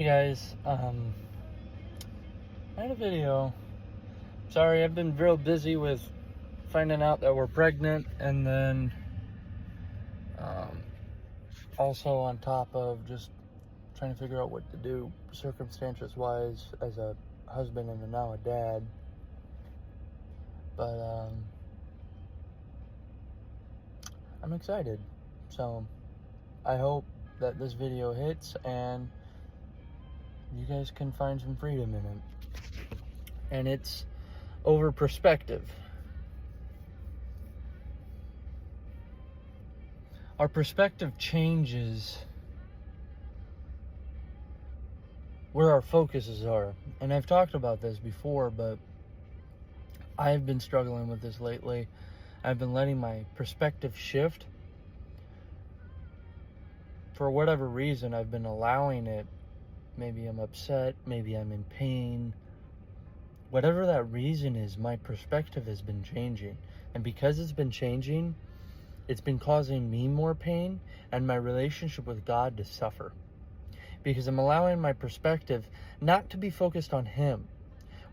Hey guys, I had a video. Sorry, I've been real busy with finding out that we're pregnant, and then um, also on top of just trying to figure out what to do circumstances wise as a husband and now a dad. But I'm excited. So I hope that this video hits and you guys can find some freedom in it. And it's over perspective. Our perspective changes where our focuses are. And I've talked about this before, but I've been struggling with this lately. I've been letting my perspective shift. For whatever reason, I've been allowing it. Maybe I'm upset, maybe I'm in pain. Whatever that reason is, my perspective has been changing. And because it's been changing, it's been causing me more pain and my relationship with God to suffer. Because I'm allowing my perspective not to be focused on Him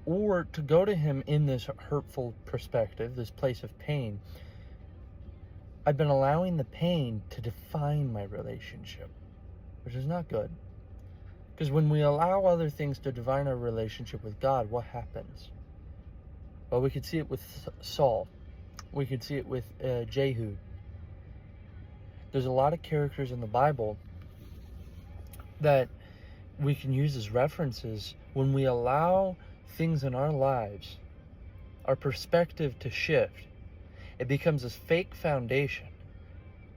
or to go to Him in this hurtful perspective, this place of pain. I've been allowing the pain to define my relationship, which is not good. Because when we allow other things to define our relationship with God, what happens? Well, we could see it with Saul. We could see it with Jehu. There's a lot of characters in the Bible that we can use as references. When we allow things in our lives, our perspective to shift, it becomes this fake foundation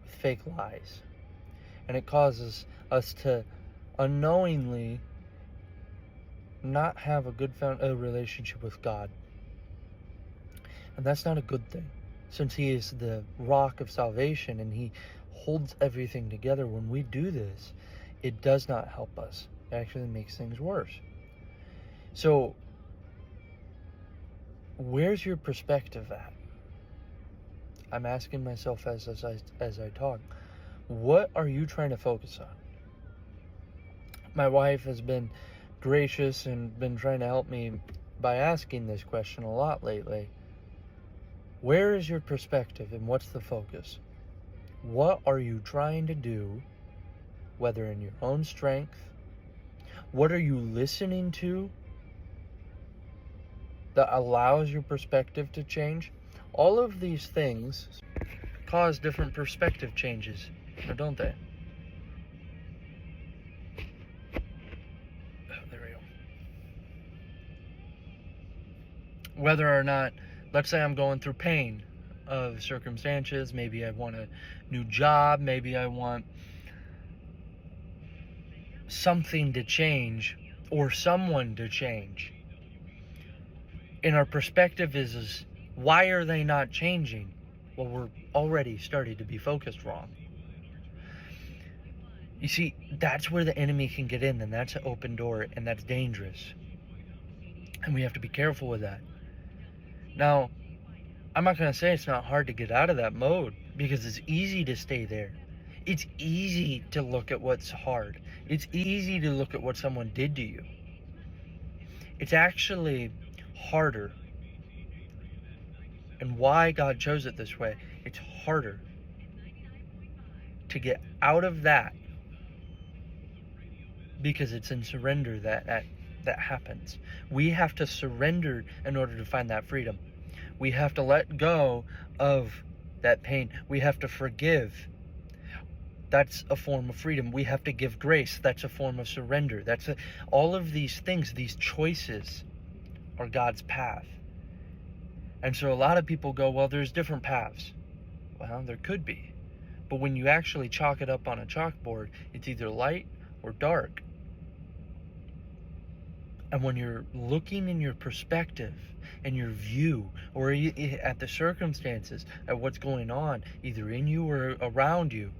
with fake lies. And it causes us to unknowingly not have a good relationship with God. And that's not a good thing, since He is the rock of salvation and He holds everything together. When we do this, it does not help us. It actually makes things worse. So, where's your perspective at? I'm asking myself as I talk. What are you trying to focus on? My wife has been gracious and been trying to help me by asking this question a lot lately. Where is your perspective and what's the focus? What are you trying to do, whether in your own strength? What are you listening to that allows your perspective to change? All of these things cause different perspective changes, don't they? Oh, there we go. Whether or not, let's say I'm going through pain of circumstances, maybe I want a new job, maybe I want something to change or someone to change. And our perspective is why are they not changing? Well, we're already starting to be focused wrong. You see, that's where the enemy can get in, and that's an open door, and that's dangerous. And we have to be careful with that. Now, I'm not going to say it's not hard to get out of that mode, because it's easy to stay there. It's easy to look at what's hard. It's easy to look at what someone did to you. It's actually harder. And why God chose it this way, it's harder to get out of that, because it's in surrender that happens. We have to surrender in order to find that freedom. We have to let go of that pain. We have to forgive. That's a form of freedom. We have to give grace. That's a form of surrender. All of these things, these choices, are God's path. And so a lot of people go, well, there's different paths. Well, there could be. But when you actually chalk it up on a chalkboard, it's either light or dark. And when you're looking in your perspective and your view, or at the circumstances, at what's going on, either in you or around you,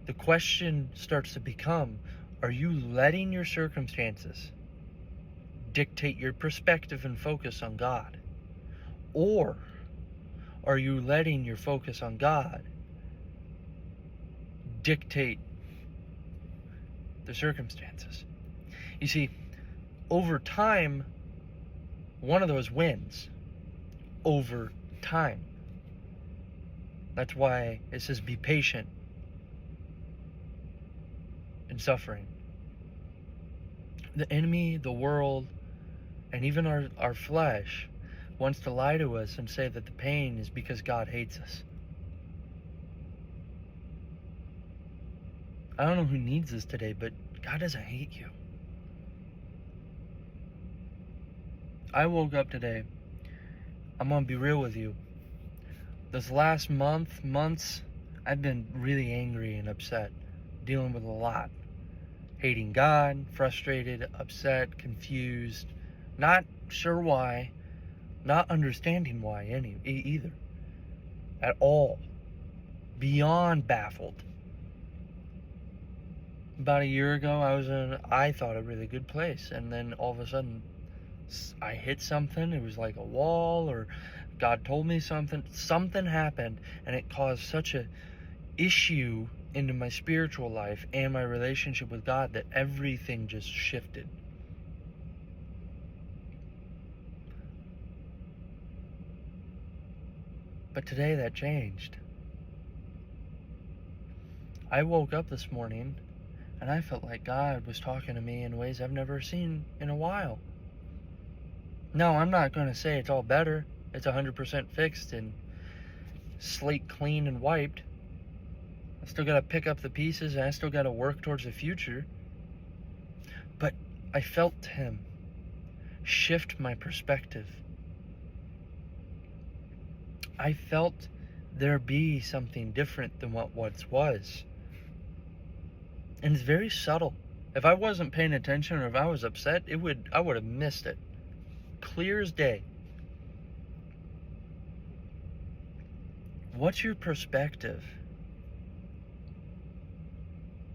the question starts to become, are you letting your circumstances dictate your perspective and focus on God? Or are you letting your focus on God dictate the circumstances. You see, over time, one of those wins. Over time. That's why it says be patient in suffering. The enemy, the world, and even our flesh wants to lie to us and say that the pain is because God hates us. I don't know who needs this today, but God doesn't hate you. I woke up today. I'm going to be real with you. This last months, I've been really angry and upset, dealing with a lot. Hating God, frustrated, upset, confused, not sure why, not understanding why either. At all. Beyond baffled. About a year ago, I was in, I thought, a really good place, and then all of a sudden, I hit something. It was like a wall, or God told me something. Something happened, and it caused such a issue into my spiritual life and my relationship with God that everything just shifted. But today that changed. I woke up this morning and I felt like God was talking to me in ways I've never seen in a while. No, I'm not going to say it's all better. It's 100% fixed and slate clean and wiped. I still got to pick up the pieces and I still got to work towards the future. But I felt Him shift my perspective. I felt there be something different than what once was. And it's very subtle. If I wasn't paying attention or if I was upset, I would have missed it. Clear as day. What's your perspective?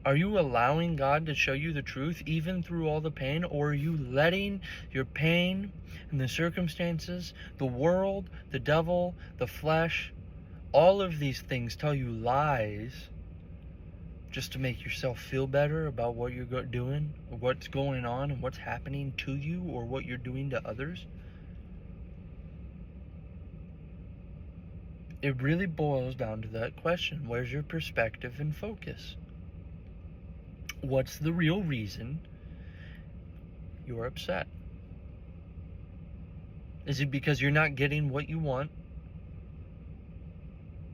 Are you allowing God to show you the truth even through all the pain, or are you letting your pain and the circumstances, the world, the devil, the flesh, all of these things tell you lies just to make yourself feel better about what you're doing, or what's going on, and what's happening to you, or what you're doing to others? It really boils down to that question. Where's your perspective and focus? What's the real reason you're upset? Is it because you're not getting what you want,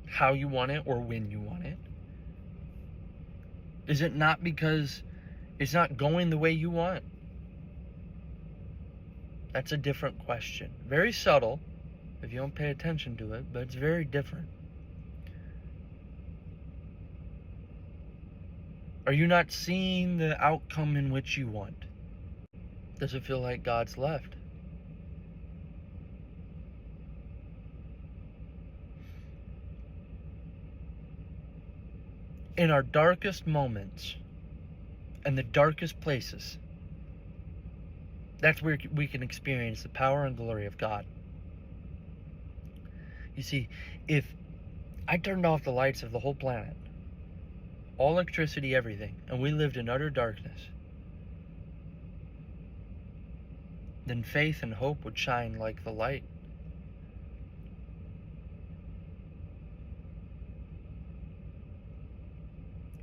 how you want it, or when you want it? Is it not because it's not going the way you want? That's a different question. Very subtle if you don't pay attention to it, but it's very different. Are you not seeing the outcome in which you want? Does it feel like God's left? In our darkest moments and the darkest places, that's where we can experience the power and glory of God. You see, if I turned off the lights of the whole planet, all electricity, everything, and we lived in utter darkness, then faith and hope would shine like the light.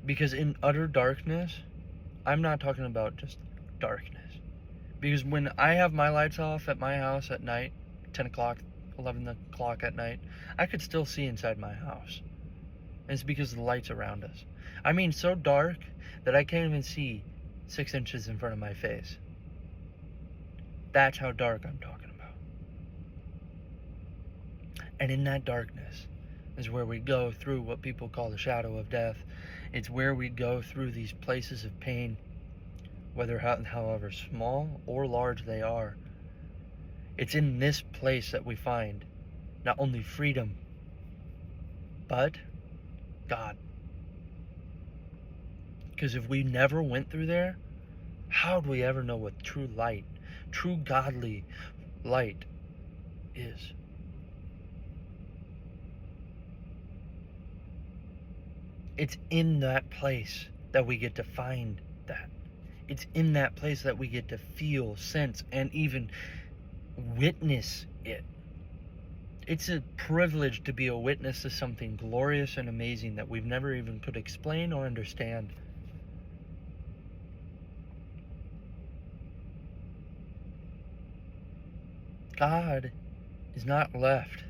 Because in utter darkness, I'm not talking about just darkness. Because when I have my lights off at my house at night, 10 o'clock, 11 o'clock at night, I could still see inside my house. And it's because of the lights around us. I mean, so dark that I can't even see 6 inches in front of my face. That's how dark I'm talking about. And in that darkness is where we go through what people call the shadow of death. It's where we go through these places of pain, whether however small or large they are. It's in this place that we find not only freedom, but God. Because if we never went through there, how would we ever know what true light, true godly light is? It's in that place that we get to find that. It's in that place that we get to feel, sense, and even witness it. It's a privilege to be a witness to something glorious and amazing that we've never even could explain or understand. God is not left.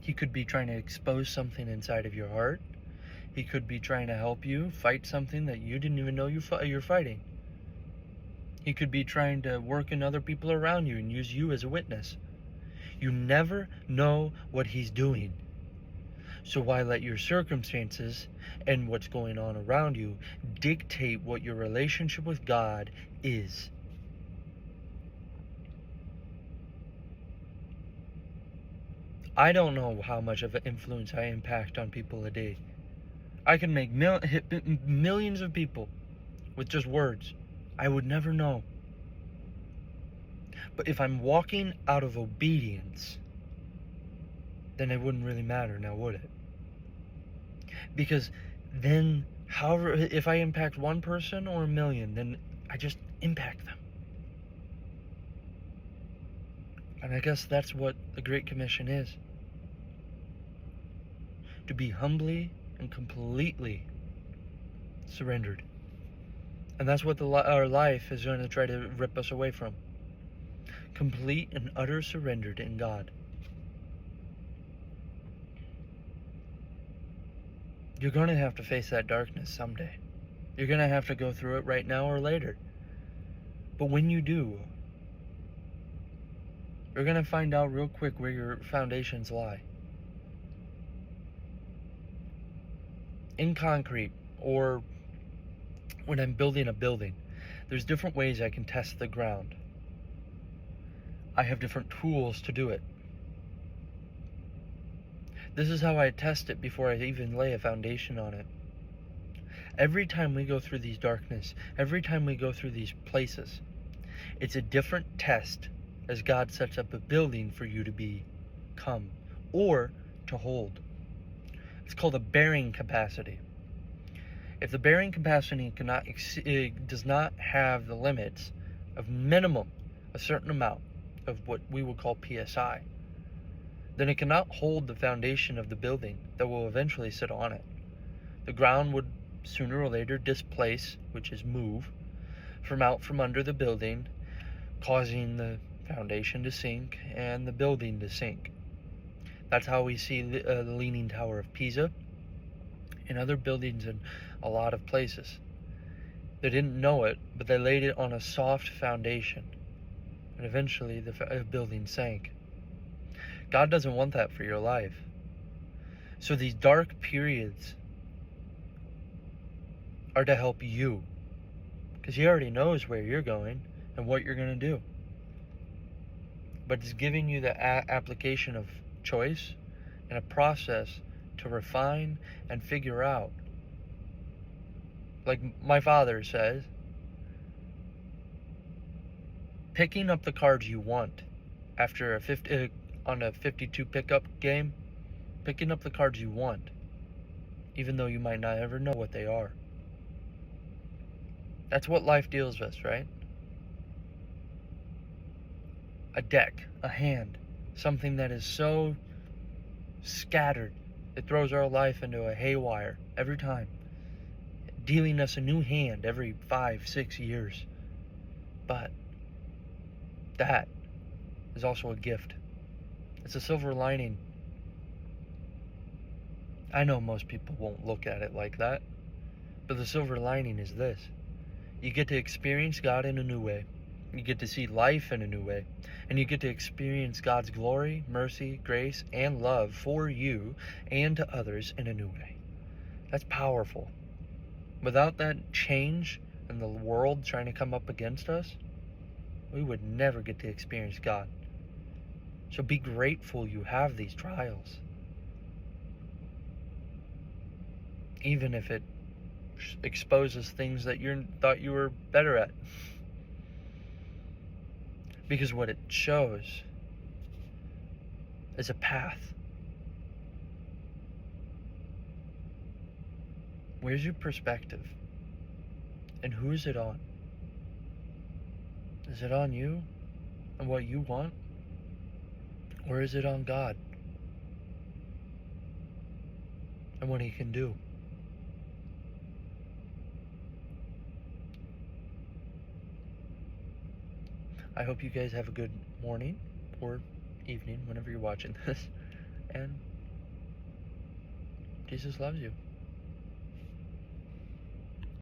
He could be trying to expose something inside of your heart. He could be trying to help you fight something that you didn't even know you're fighting. He could be trying to work in other people around you and use you as a witness. You never know what he's doing. So why let your circumstances and what's going on around you dictate what your relationship with God is? I don't know how much of an influence I impact on people a day. I can make millions of people with just words. I would never know. But if I'm walking out of obedience, then it wouldn't really matter now, would it? Because then, however, if I impact one person or a million, then I just impact them. And I guess that's what the Great Commission is. To be humbly and completely surrendered. And that's what our life is going to try to rip us away from. Complete and utter surrender in God. You're going to have to face that darkness someday. You're going to have to go through it right now or later. But when you do, you're going to find out real quick where your foundations lie. In concrete, or when I'm building a building, there's different ways I can test the ground. I have different tools to do it. This is how I test it before I even lay a foundation on it. Every time we go through these darkness, every time we go through these places, it's a different test as God sets up a building for you to become or to hold. It's called a bearing capacity. If the bearing capacity does not have the limits of minimum a certain amount of what we would call PSI, then it cannot hold the foundation of the building that will eventually sit on it. The ground would sooner or later displace, which is move, from under the building, causing the foundation to sink and the building to sink. That's how we see the Leaning Tower of Pisa and other buildings in a lot of places. They didn't know it, but they laid it on a soft foundation, and eventually the building sank. God doesn't want that for your life. So these dark periods are to help you, because He already knows where you're going and what you're going to do. But it's giving you the application of choice and a process to refine and figure out. Like my father says, picking up the cards you want after on a 52 pickup game, picking up the cards you want, even though you might not ever know what they are. That's what life deals with, right? A deck, a hand, something that is so scattered, it throws our life into a haywire every time, dealing us a new hand every 5-6 years. But that is also a gift. It's a silver lining. I know most people won't look at it like that, but the silver lining is this. You get to experience God in a new way. You get to see life in a new way. And you get to experience God's glory, mercy, grace, and love for you and to others in a new way. That's powerful. Without that change in the world trying to come up against us, we would never get to experience God. So be grateful you have these trials. Even if it exposes things that you thought you were better at. Because what it shows is a path. Where's your perspective? And who is it on? Is it on you and what you want? Or is it on God and what He can do? I hope you guys have a good morning or evening whenever you're watching this. And Jesus loves you.